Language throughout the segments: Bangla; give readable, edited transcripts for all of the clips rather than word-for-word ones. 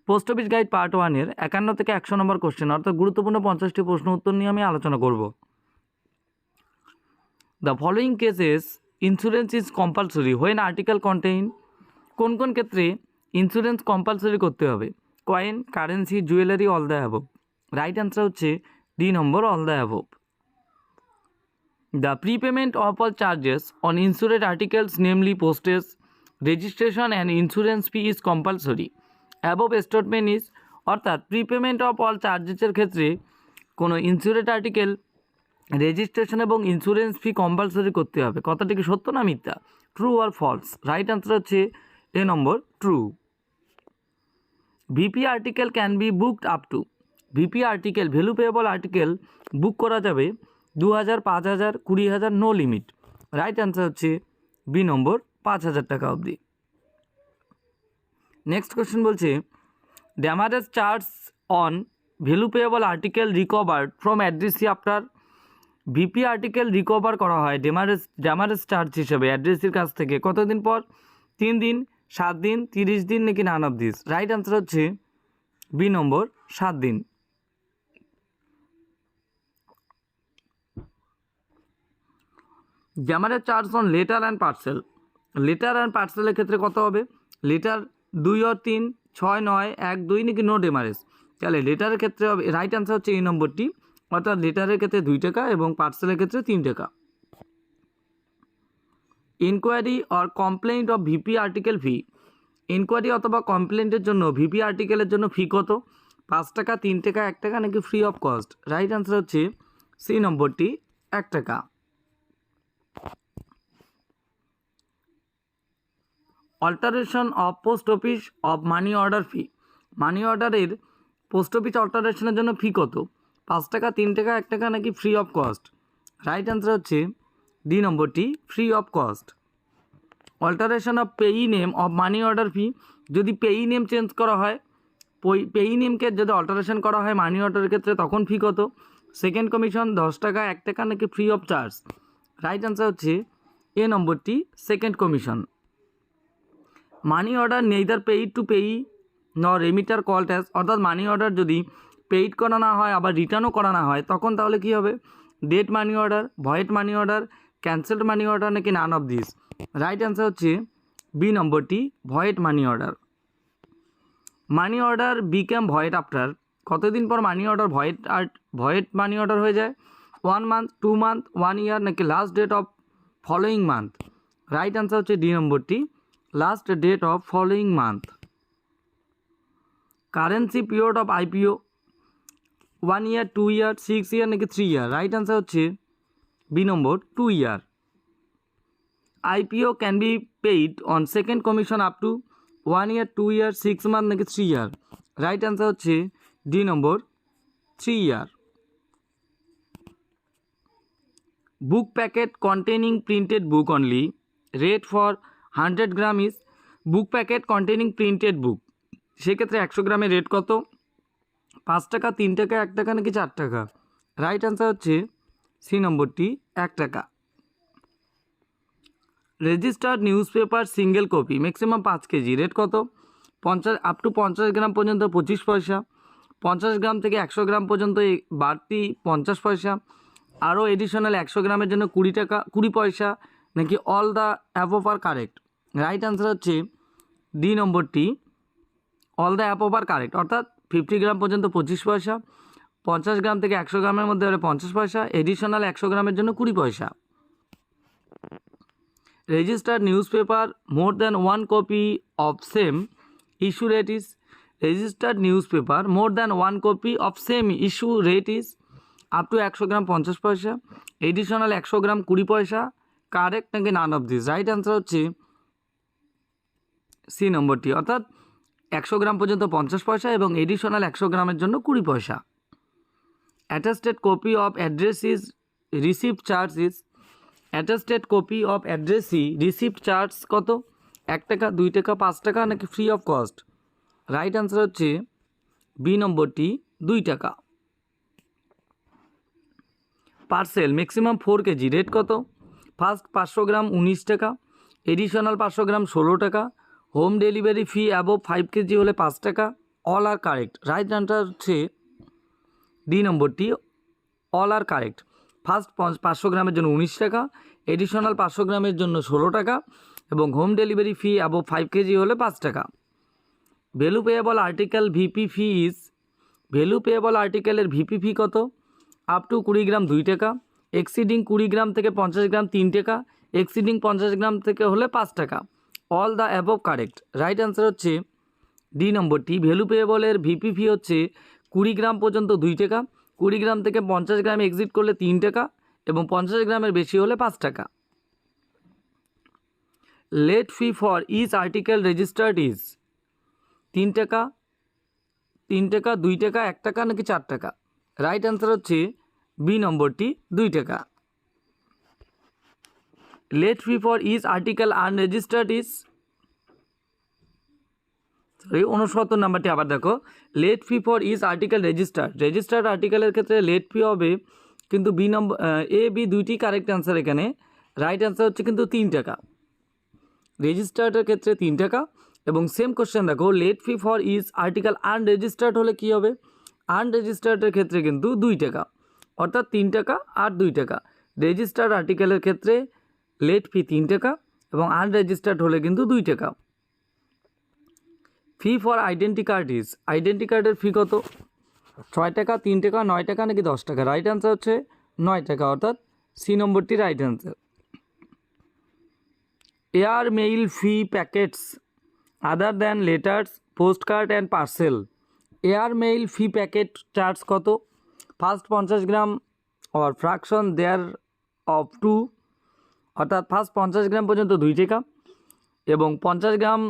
পোস্ট অফিস গাইড পার্ট 1-এর 51 থেকে 100 নম্বর কোশ্চেন অর্থাৎ গুরুত্বপূর্ণ 50টি প্রশ্ন উত্তর নিয়ে আমি আলোচনা করব। The following cases insurance is compulsory when article contain, কোন কোন ক্ষেত্রে ইন্স্যুরেন্স কম্পালসরি করতে হবে? Coin, currency, jewellery, all the above. Right answer হচ্ছে D number, all the above. The prepayment of all charges on insured articles, namely postage, registration and insurance fee is compulsory. Above statement is অর্থাৎ প্রিপেমেন্ট অফ অল চার্জেসের ক্ষেত্রে কোনো ইন্স্যুরেড আর্টিকেল রেজিস্ট্রেশন এবং ইন্স্যুরেন্স ফি কম্পালসরি করতে হবে। কথাটি কি সত্য না মিথ্যা? ট্রু আর ফলস? রাইট অ্যান্সার হচ্ছে A number, true. VP article can be booked up to, VP article value payable article book করা যাবে 2000, 5000, 20,000, নো লিমিট। রাইট অ্যান্সার হচ্ছে বি নম্বর, 5000 টাকা অবধি। নেক্সট কোয়েশ্চেন বলছে demurrage charge on value payable article recovered from অ্যাড্রেসি after, VP article recover করা হয় ড্যামারেজ চার্জ হিসেবে অ্যাড্রেসির কাছ থেকে কতদিন পর? 3 দিন, 7 দিন, 30 দিন নাকি none of this? Right answer হচ্ছে বি নম্বর, 7 দিন। Demurrage charge on letter and parcel, letter and পার্সেলের ক্ষেত্রে কত হবে? লেটার 2 আর 3, 6, 9, 1, 2 নাকি নো ড্যামারেজ? তাহলে লেটারের ক্ষেত্রে হবে, রাইট অ্যান্সার হচ্ছে এই নম্বরটি, অর্থাৎ লেটারের ক্ষেত্রে 2 টাকা এবং পার্সেলের ক্ষেত্রে 3 টাকা। Inquiry or complaint of VP article fee, inquiry অথবা কমপ্লেন্টের জন্য ভিপি আর্টিকেলের জন্য ফি কত? 5 টাকা, 3 টাকা, 1 টাকা নাকি free of cost? Right answer হচ্ছে সি নম্বরটি, 1 টাকা। Alteration of post office of money order fee, money অর্ডারের পোস্ট অফিস অল্টারেশনের জন্য ফি কত? 5 টাকা, 3 টাকা, 1 টাকা নাকি free of cost? Right answer হচ্ছে ডি নম্বরটি, free of cost. Alteration of payee name of money order fee, যদি পেই নেম চেঞ্জ করা হয়, পেই নেমকে যদি অল্টারেশন করা হয় মানি অর্ডারের ক্ষেত্রে তখন ফি কত? সেকেন্ড কমিশন, 10 টাকা, 1 টাকা নাকি free of charge? Right answer হচ্ছে এ নম্বরটি, second commission. Money order neither paid to payee nor remitter call tax, অর্থাৎ মানি অর্ডার যদি পেইড করা না হয় আবার রিটার্নও করা না হয় তখন তাহলে কী হবে? ডেট মানি অর্ডার, ভয়েড মানি অর্ডার, ক্যান্সেলড মানি অর্ডার নাকি none of this? Right answer হচ্ছে বি নম্বরটি, ভয়েড মানি order. Money order became void after, কতদিন পর মানি অর্ডার ভয়েড মানি অর্ডার হয়ে যায়? 1 মান্থ, 2 মান্থ, 1 ইয়ার নাকি last date of following month? Right answer হচ্ছে ডি নম্বরটি, last date of following month. Currency period of IPO 1 year, 2 year, 6 ইয়ার নাকি 3 ইয়ার? রাইট অ্যান্সার হচ্ছে B number, 2 year. IPO can be paid on second commission up to 1 year, 2 year, 6 month নাকি 3 ইয়ার? রাইট অ্যান্সার হচ্ছে D number, 3 year. Book packet containing printed book only, rate for 100 gram is, book packet containing printed book সেক্ষেত্রে 100 গ্রামের রেট কত? 5 টাকা, 3 টাকা, 1 টাকা নাকি 4 টাকা? রাইট অ্যান্সার হচ্ছে সি নম্বরটি, 1 টাকা। Registered news paper single copy maximum 5 KG, rate কত? 50 আপ টু 50 গ্রাম পর্যন্ত 25 পয়সা, 50 গ্রাম থেকে 100 গ্রাম পর্যন্ত বাড়তি 50 পয়সা, আরও এডিশনাল 100 গ্রামের জন্য 20 টাকা 20 পয়সা নাকি all the above are correct? Right answer হচ্ছে ডি নম্বরটি, all the above are correct, অর্থাৎ 50 গ্রাম পর্যন্ত 25 পয়সা, 50 গ্রাম থেকে 100 গ্রামের মধ্যে হলে 50 পয়সা, এডিশনাল 100 গ্রামের জন্য 20 পয়সা। Registered news paper more than 1 copy of same issue rate is, registered news paper more than 1 copy of same issue rate is up to 100 গ্রাম 50 পয়সা, এডিশনাল 100 গ্রাম 20 পয়সা, কারেক্ট নাকি none of this? Right answer হচ্ছে সি নম্বরটি, অর্থাৎ 100 গ্রাম পর্যন্ত 50 পয়সা এবং এডিশনাল 100 গ্রামের জন্য 20 পয়সা। Attested copy of address is receipt charge is, attested copy of অ্যাড্রেসি receipt charge কত? 1 টাকা, 2 টাকা, 5 টাকা নাকি free of cost? Right answer হচ্ছে বি নম্বরটি, 2 টাকা। পার্সেল ম্যাক্সিমাম 4 কেজি, রেট কত? ফার্স্ট 500 গ্রাম 19 টাকা, এডিশনাল 500 গ্রাম 16 টাকা, home delivery fee above 5 kg হলে 5 টাকা, অল আর কারেক্ট। রাইট অ্যান্সার হচ্ছে ডি নম্বরটি, অল আর কারেক্ট। ফার্স্ট 500 গ্রামের জন্য 19 টাকা, এডিশনাল 500 গ্রামের জন্য 16 টাকা এবং home delivery fee above 5 kg হলে 5 টাকা। Value payable article VP fee is, value payable আর্টিকেলের ভিপি ফি কত? আপ টু 20 গ্রাম 2 টাকা, এক্সিডিং 20 গ্রাম থেকে 50 গ্রাম 3 টাকা, এক্সিডিং 50 গ্রাম থেকে হলে 5 টাকা। All the above correct. Right answer হচ্ছে ডি নম্বরটি, ভ্যালু পেয়েবলের ভিপি ফি হচ্ছে 20 গ্রাম পর্যন্ত 2 টাকা, 20 গ্রাম থেকে 50 গ্রাম এক্সিট করলে 3 টাকা এবং 50 গ্রামের বেশি হলে 5 টাকা। Late fee for each article registered is 3 টাকা, 3 টাকা, 2 টাকা, 1 টাকা নাকি 4 টাকা? রাইট অ্যান্সার হচ্ছে বি নম্বরটি, 2 টাকা। Late fee for each article unregistered is, sorry 69 নাম্বারটি আবার দেখো, late fee for each article registered, registered আর্টিকেলের ক্ষেত্রে লেট ফি হবে কিন্তু বি নম্বর, এ বি দুইটি কারেক্ট অ্যান্সার এখানে। রাইট অ্যান্সার হচ্ছে কিন্তু 3 টাকা, রেজিস্টার্ডের ক্ষেত্রে 3 টাকা। এবং সেম কোশ্চেন দেখো, late fee for each article unregistered হলে কী হবে? আনরেজিস্টার্ডের ক্ষেত্রে কিন্তু 2 টাকা, অর্থাৎ 3 টাকা আর 2 টাকা। রেজিস্টার্ড আর্টিকেলের ক্ষেত্রে লেট ফি 3 টাকা এবং আনরেজিস্টার্ড হলে কিন্তু 2 টাকা। Fee for identity card is, identity কার্ডের ফি কত? 6 টাকা, 3 টাকা, 9 টাকা নাকি 10 টাকা? রাইট অ্যান্সার হচ্ছে 9 টাকা, অর্থাৎ সি নম্বরটি right answer. Airmail fee packets other than letters, postcard and parcel, airmail fee packet charge কত? First 50 gram or fraction thereof 2, অর্থাৎ ফার্স্ট 50 গ্রাম পর্যন্ত 2 টাকা এবং 50 gram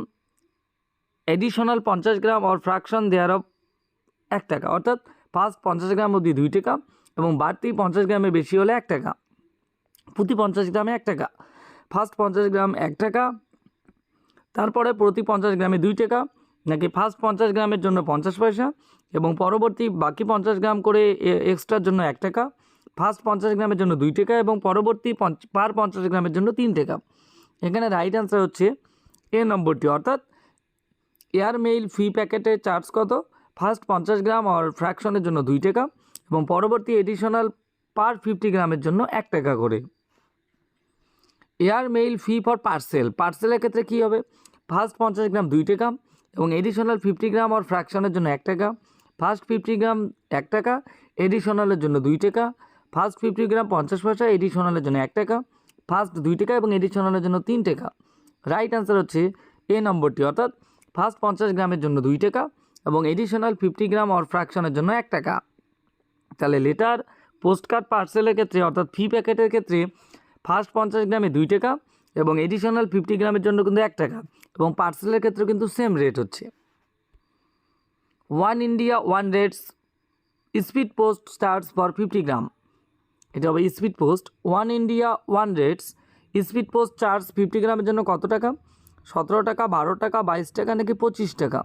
additional 50 gram or fraction thereof 1 টাকা, অর্থাৎ ফার্স্ট 50 গ্রাম অবধি 2 টাকা এবং বাড়তি 50 গ্রামের বেশি হলে 1 টাকা। প্রতি 50 গ্রামে 1 টাকা, ফার্স্ট 50 গ্রাম 1 টাকা, তারপরে প্রতি 50 গ্রামে 2 টাকা, নাকি ফার্স্ট 50 গ্রামের জন্য 50 পয়সা এবং পরবর্তী বাকি 50 গ্রাম করে এক্সট্রার জন্য 1 টাকা, ফার্স্ট 50 গ্রামের জন্য 2 টাকা এবং পরবর্তী পার 50 গ্রামের জন্য 3 টাকা। এখানে রাইট অ্যান্সার হচ্ছে এ নম্বরটি, অর্থাৎ এয়ার মেইল ফি প্যাকেটের চার্জ কত? ফার্স্ট 50 গ্রাম আর ফ্র্যাকশনের জন্য 2 টাকা এবং পরবর্তী এডিশনাল পার 50 গ্রামের জন্য 1 টাকা করে। Airmail fee for parcel, পার্সেলের ক্ষেত্রে কী হবে? ফার্স্ট 50 গ্রাম 2 টাকা এবং এডিশনাল 50 গ্রাম আর ফ্র্যাকশনের জন্য 1 টাকা, ফার্স্ট 50 গ্রাম 1 টাকা, এডিশনালের জন্য 2 টাকা, ফার্স্ট 50 গ্রাম 50 পয়সা, এডিশনালের জন্য 1 টাকা, ফার্স্ট 2 টাকা এবং এডিশনালের জন্য 3 টাকা। রাইট অ্যান্সার হচ্ছে এ নম্বরটি, অর্থাৎ ফার্স্ট 50 গ্রামের জন্য 2 টাকা এবং এডিশনাল 50 গ্রাম অর ফ্র্যাকশনের জন্য 1 টাকা। তাহলে লেটার, পোস্টকার্ড, পার্সেলের ক্ষেত্রে অর্থাৎ ফি প্যাকেটের ক্ষেত্রে ফার্স্ট 50 গ্রামে 2 টাকা এবং এডিশনাল 50 গ্রামের জন্য কিন্তু 1 টাকা এবং পার্সেলের ক্ষেত্রে কিন্তু সেম রেট হচ্ছে। 1 India 1 rates speed post starts for 50 গ্রাম, এটা হবে speed post. 1 India 1 rates speed post charge 50 গ্রামের জন্য কত টাকা? 17 টাকা, 12 টাকা, 22 টাকা নাকি 25 টাকা?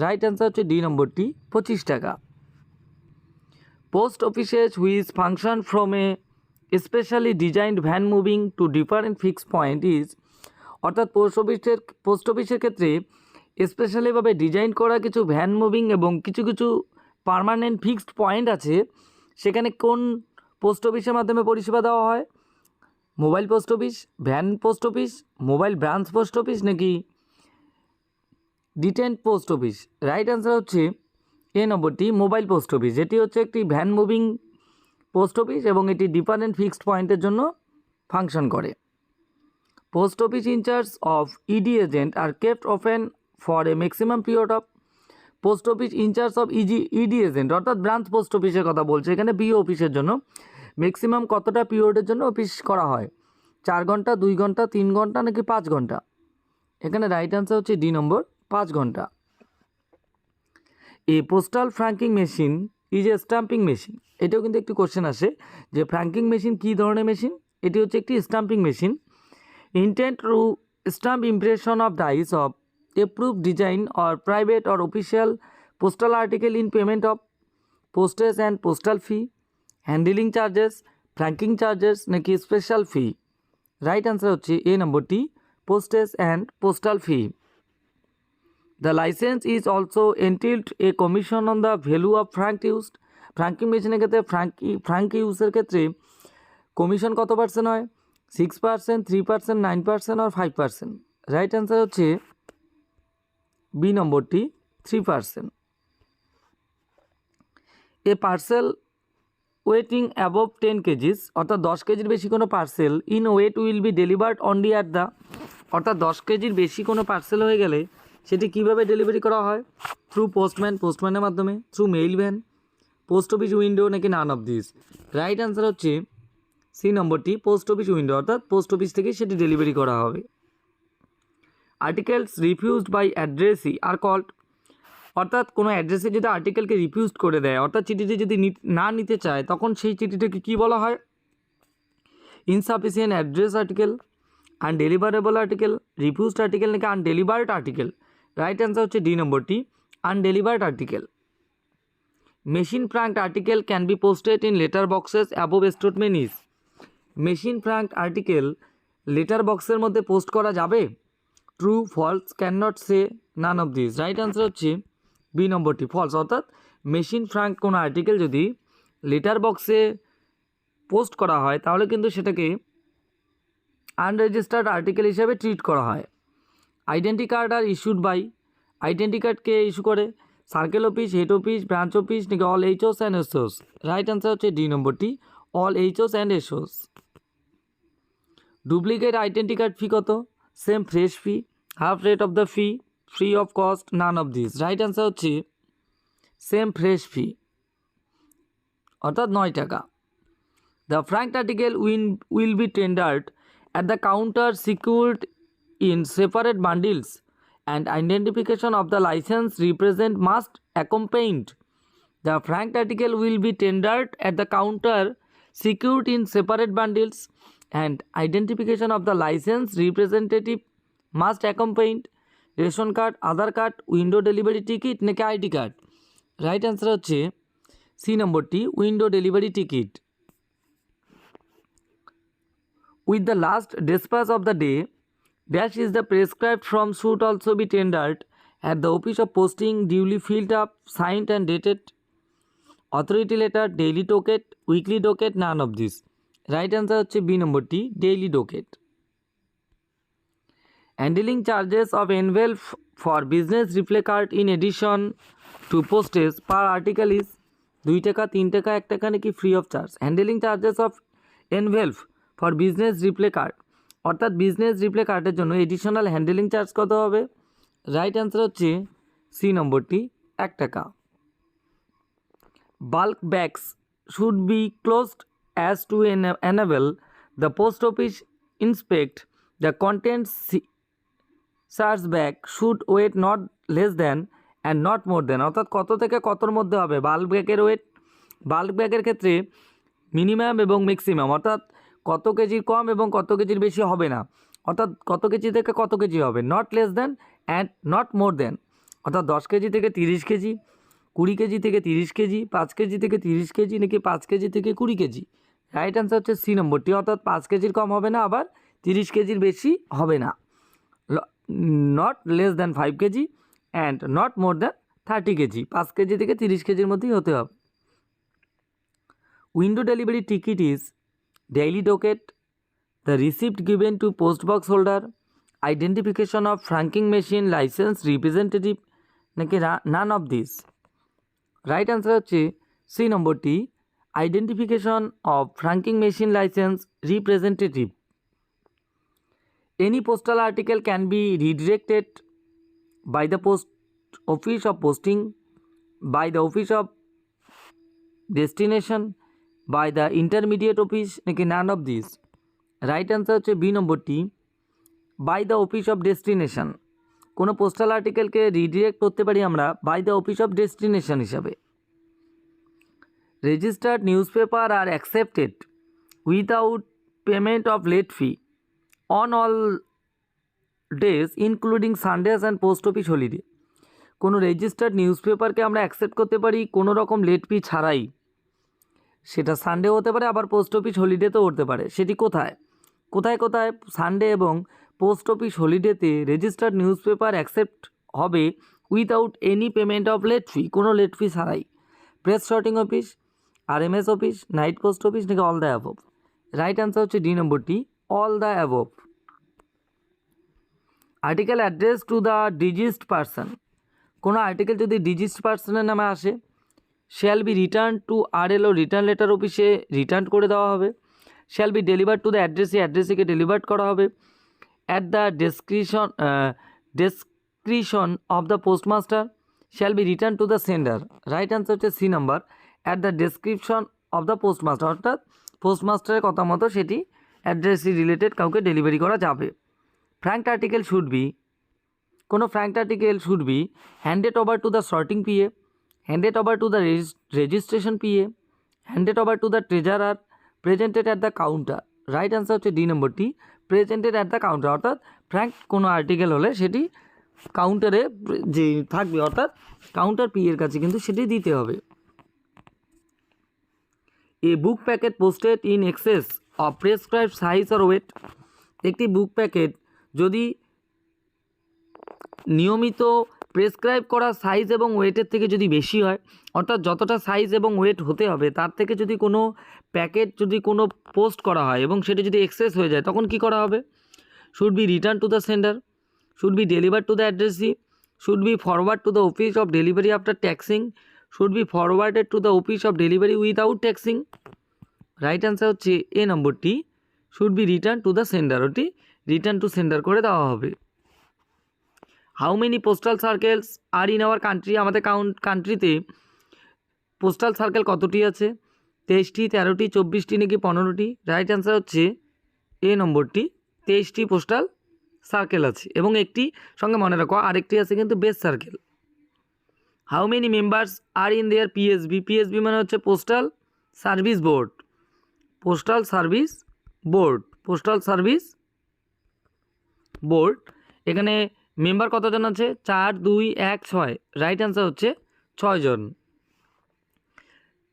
রাইট অ্যান্সার হচ্ছে ডি নম্বরটি, 25 টাকা। Post offices which function from a specially designed van moving to different fixed point is, অর্থাৎ পোস্ট অফিসের ক্ষেত্রে স্পেশালিভাবে ডিজাইন করা কিছু ভ্যান মুভিং এবং কিছু কিছু পার্মানেন্ট ফিক্সড পয়েন্ট আছে, সেখানে কোন পোস্ট অফিসের মাধ্যমে পরিষেবা দেওয়া হয়? Mobile post office, van post office, mobile branch post office নাকি didn't post office? Right answer হচ্ছে এ নম্বরটি, মোবাইল পোস্ট অফিস, যেটি হচ্ছে একটি ভ্যান মুভিং পোস্ট অফিস এবং এটি ডিফারেন্ট ফিক্সড পয়েন্টের জন্য ফাংশন করে। Post office incharge of ED agent are kept open for a maximum period of, post office incharge of ED agent অর্থাৎ ব্রাঞ্চ পোস্ট অফিসের কথা বলছে এখানে, বিও অফিসের জন্য ম্যাক্সিমাম কতটা পিরিয়ডের জন্য অফিস করা হয়? 4 ঘন্টা, 2 ঘন্টা, 3 ঘন্টা নাকি 5 ঘন্টা? এখানে রাইট অ্যান্সার হচ্ছে ডি নম্বর, 5 ঘন্টা। A postal franking machine is a stamping machine, এটাও কিন্তু একটি কোশ্চেন আসে যে ফ্র্যাঙ্কিং মেশিন কী ধরনের মেশিন? এটি হচ্ছে একটি stamping machine. Intent to stamp impression of dies of approve design or private or official postal article in payment of postage and postal fee, handling charges, franking charges নাকি স্পেশাল ফি? রাইট অ্যান্সার হচ্ছে এ নম্বরটি, postage and postal fee. The license is also entailed a commission on the value of frank used. ফ্র্যাঙ্কিং মেশিনের ক্ষেত্রে ফ্র্যাঙ্ক ইউজের ক্ষেত্রে কমিশন কত পার্সেন্ট হয়? 6%, 3%, 9% আর 5%. রাইট অ্যান্সার হচ্ছে বি নম্বরটি 3%. এ পার্সেল ওয়েটিং অ্যাবভ 10 কেজিস অর্থাৎ 10 কেজির বেশি কোনো parcel in weight will be delivered only at the, অর্থাৎ 10 কেজির বেশি কোনো পার্সেল হয়ে গেলে সেটি কীভাবে ডেলিভারি করা হয়? থ্রু পোস্টম্যানের মাধ্যমে, through mail van, post office window, নাকি none of this? Right answer হচ্ছে সি নম্বরটি পোস্ট অফিস উইন্ডো, অর্থাৎ পোস্ট অফিস থেকে সেটি ডেলিভারি করা হবে। Articles refused by addressee are called, অর্থাৎ কোনো অ্যাড্রেসে যদি আর্টিকেলকে রিফিউজ করে দেয়, অর্থাৎ চিঠিটি যদি না নিতে চায়, তখন সেই চিঠিটাকে কী বলা হয়? Insufficient address article, undeliverable article, refused article, নাকি আনডেলিভার্ড আর্টিকেল? রাইট অ্যান্সার হচ্ছে ডি নম্বরটি undelivered article. Machine franked article can be posted in letter boxes above statement is. Machine franked article letter বক্সের মধ্যে পোস্ট করা যাবে? True, false, cannot say, none of this? Right answer হচ্ছে বি নম্বরটি ফলস, অর্থাৎ মেশিন ফ্র্যাঙ্ক কোনো আর্টিকেল যদি লেটার বক্সে পোস্ট করা হয় তাহলে কিন্তু সেটাকে আনরেজিস্টার্ড আর্টিকেল হিসাবে ট্রিট করা হয়। Identity card are issued by, identity কার্ডকে ইস্যু করে circle office, head office, branch office, নাকি all HOs and SOs? Right answer হচ্ছে ডি নম্বরটি all HOs and SOs. Duplicate identity card fee কত? Same fresh fee, half rate of the fee, free of cost, none of this? Right answer হচ্ছে সেম ফ্রেশ ফি, অর্থাৎ 9 টাকা। The franked article will be tendered at the counter secured in separate bundles and identification of the license represent must accompanied. The franked article will be tendered at the counter secured in separate bundles and identification of the license representative must accompanied. Ration card, Aadhaar card, window delivery ticket, নাকি আইডি কার্ড? রাইট অ্যান্সার হচ্ছে সি নম্বরটি window delivery ticket. With the last dispatch of the day, dash is the prescribed form should also be tendered at the office of posting duly filled up, signed and dated. Authority letter, daily docket, weekly docket, none of this. Right answer হচ্ছে বি নম্বরটি daily docket. Handling charges of envelope for business reply card in addition to postage per article is 2 টাকা, 3 টাকা, 1 টাকা, নাকি free of charge? Handling charges of envelope for business reply card, অর্থাৎ বিজনেস রিপ্লে কার্ডের জন্য এডিশনাল হ্যান্ডেলিং চার্জ কত হবে? রাইট অ্যান্সার হচ্ছে সি নম্বরটি 1 টাকা। Bulk bags should be closed as to enable the post office inspect the contents. Charge bag should weigh not less than and not more than, অর্থাৎ কত থেকে কতর মধ্যে হবে বাল্ক ব্যাগের ওয়েট? বাল্ক ব্যাগের ক্ষেত্রে মিনিমাম এবং ম্যাক্সিমাম, অর্থাৎ কত কেজির কম এবং কত কেজির বেশি হবে না, অর্থাৎ কত কেজি থেকে কত কেজি হবে, not less than and not more than, অর্থাৎ 10 কেজি থেকে 30 কেজি, 20 কেজি থেকে 30 কেজি, 5 কেজি থেকে 30 কেজি, নাকি 5 কেজি থেকে 20 কেজি? রাইট অ্যান্সার হচ্ছে সি নম্বরটি, অর্থাৎ 5 কেজির কম হবে না, আবার 30 কেজির বেশি হবে না। Not less than 5 KG and not more than 30 KG, 5 KG থেকে 30 কেজির মধ্যেই হতে হবে। Window delivery ticket is daily docket, the receipt given to post box holder, identification of franking machine license representative, নাকি none of this? Right answer হচ্ছে সি নম্বরটি identification of franking machine license representative. Any postal article can be redirected by the post office of posting, by the office of destination, by the intermediate office, নাকি none of this? Right answer হচ্ছে বি নম্বরটি by the office of destination. কোনো পোস্টাল আর্টিকেলকে রিডিরেক্ট করতে পারি আমরা by the office of destination হিসাবে। Registered newspaper are accepted without payment of late fee on all days including Sundays and post office holiday. কোনো রেজিস্টার্ড নিউজ পেপারকে আমরা অ্যাকসেপ্ট করতে পারি কোনো রকম লেট ফি ছাড়াই, সেটা সানডে হতে পারে, আবার পোস্ট অফিস হলিডেতেও হতে পারে। সেটি কোথায় কোথায় কোথায় সানডে এবং পোস্ট অফিস হলিডেতে রেজিস্টার্ড নিউজ পেপার অ্যাকসেপ্ট হবে without any payment of late fee, কোনো লেট ফি ছাড়াই। Press sorting office, RMS office, night post office নাকি all the above? Right answer হচ্ছে ডি নম্বরটি, all the above. Article address to the deceased person, কোনো আর্টিকেল যদি ডিজিজড পারসনের নামে আসে shall be return to RLO return letter অফিসে রিটার্ন করে দেওয়া হবে। Shall be deliver to the অ্যাড্রেসিকে ডেলিভার্ড করা হবে। At the description of the postmaster shall be return to the sender. Right answer হচ্ছে C number, at the description of the postmaster, অর্থাৎ পোস্টমাস্টারের কথা মতো সেটি অ্যাড্রেসি রিলেটেড কাউকে ডেলিভারি করা যাবে। ফ্র্যাঙ্ক আর্টিকেল শুড বি, কোনো frank article should be handed over to the sorting PA, handed over to the registration PA, handed over to the treasurer, presented at the counter. Right answer হচ্ছে ডি নম্বরটি, প্রেজেন্টেড অ্যাট দ্য কাউন্টার, অর্থাৎ ফ্র্যাঙ্ক কোনো আর্টিকেল হলে সেটি কাউন্টারে যে থাকবে, অর্থাৎ কাউন্টার পিএর কাছে কিন্তু সেটি দিতে হবে। A book packet posted in excess of prescribe size or weight, একটি বুক প্যাকেট যদি নিয়মিত প্রেসক্রাইব করা সাইজ এবং ওয়েটের থেকে যদি বেশি হয়, অর্থাৎ যতটা সাইজ এবং ওয়েট হতে হবে তার থেকে যদি কোনো প্যাকেট যদি কোনো পোস্ট করা হয় এবং সেটা যদি এক্সেস হয়ে যায়, তখন কি করা হবে? Should be return to the sender, should be deliver to the addressee, should be forward to the office of delivery after taxing, should be forwarded to the office of delivery without taxing. Right answer হচ্ছে এ নম্বরটি, should be return to the sender, ওটি রিটার্ন টু সেন্ডার করে দেওয়া হবে। How many postal circles are in our country, আমাদের কান্ট্রিতে পোস্টাল সার্কেল কতটি আছে? 23টি, 13টি, 24টি নাকি 15টি? রাইট অ্যান্সার হচ্ছে এ নম্বরটি, 23টি পোস্টাল সার্কেল আছে এবং একটি সঙ্গে মনে রাখো আরেকটি আছে কিন্তু base circle. How many members are in their PSB, PSB মানে হচ্ছে postal service board, postal service board, postal service board. এখানে মেম্বার কতজন আছে? 4, 2, 1, 6। রাইট অ্যান্সার হচ্ছে 6 জন।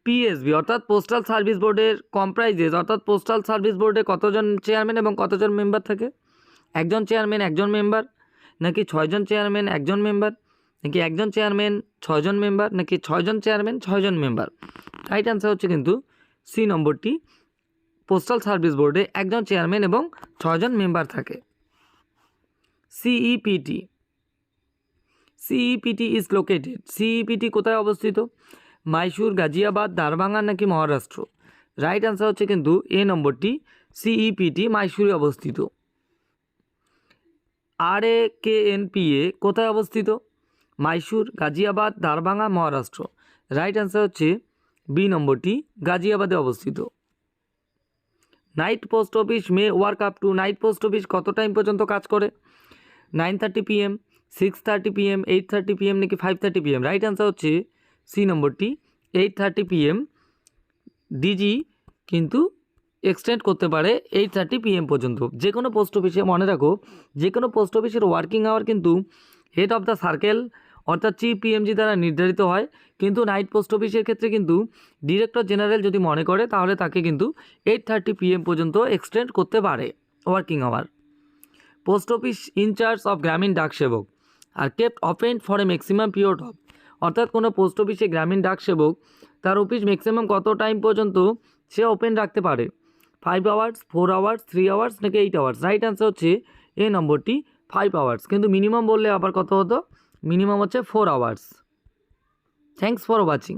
পিএসবি অর্থাৎ পোস্টাল সার্ভিস বোর্ডের কম্প্রাইজেস, অর্থাৎ পোস্টাল সার্ভিস বোর্ডে কতজন চেয়ারম্যান এবং কতজন মেম্বার থাকে? 1 জন চেয়ারম্যান 1 জন মেম্বার, নাকি 6 জন চেয়ারম্যান 1 জন মেম্বার, নাকি 1 জন চেয়ারম্যান 6 জন মেম্বার, নাকি 6 জন চেয়ারম্যান 6 জন মেম্বার? রাইট অ্যান্সার হচ্ছে কিন্তু সি নম্বরটি, পোস্টাল সার্ভিস বোর্ডে 1 জন চেয়ারম্যান এবং 6 জন মেম্বার থাকে। সিইপিটি, সিইপিটি ইজ লোকেটেড, সিইপিটি কোথায় অবস্থিত? মাইসুর, গাজিয়াবাদ, দারভাঙ্গা নাকি মহারাষ্ট্র? রাইট অ্যান্সার হচ্ছে কিন্তু এ নম্বরটি, সিইপিটি মাইসুরে অবস্থিত। আরএকেএনপিএ কোথায় অবস্থিত? মাইসুর, গাজিয়াবাদ, দারভাঙ্গা, মহারাষ্ট্র? রাইট অ্যান্সার হচ্ছে বি নম্বরটি, গাজিয়াবাদে অবস্থিত। Night post office May work up to, night post office কত টাইম পর্যন্ত কাজ করে? 9:30 PM, 6:30 PM, 8:30 PM নাকি 5:30 PM? রাইট অ্যান্সার হচ্ছে সি নম্বরটি, 8:30 PM। ডিজি কিন্তু এক্সটেন্ড করতে পারে 8:30 PM পর্যন্ত। যে কোনো পোস্ট অফিসে মনে রাখো, যে কোনো পোস্ট অফিসের ওয়ার্কিং আওয়ার কিন্তু হেড অফ দ্য সার্কেল অর্থাৎ চিফ পিএমজি দ্বারা নির্ধারিত হয়, কিন্তু নাইট পোস্ট অফিসের ক্ষেত্রে কিন্তু ডিরেক্টর জেনারেল যদি মনে করে তাহলে তাকে কিন্তু 8:30 PM পর্যন্ত এক্সটেন্ড করতে পারে working hour. Post office incharge of Gramin Dak Sevak are kept open for a maximum period of, অর্থাৎ কোনো পোস্ট অফিসে গ্রামীণ ডাক সেবক তার অফিস ম্যাক্সিমাম কত টাইম পর্যন্ত সে ওপেন রাখতে পারে? 5 আওয়ার্স, 4 আওয়ার্স, 3 আওয়ার্স নাকি 8 আওয়ার্স? রাইট অ্যান্সার হচ্ছে এ নম্বরটি, 5 আওয়ার্স। কিন্তু মিনিমাম বললে আবার কত হতো? মিনিমাম হচ্ছে 4 আওয়ার্স। Thanks for watching.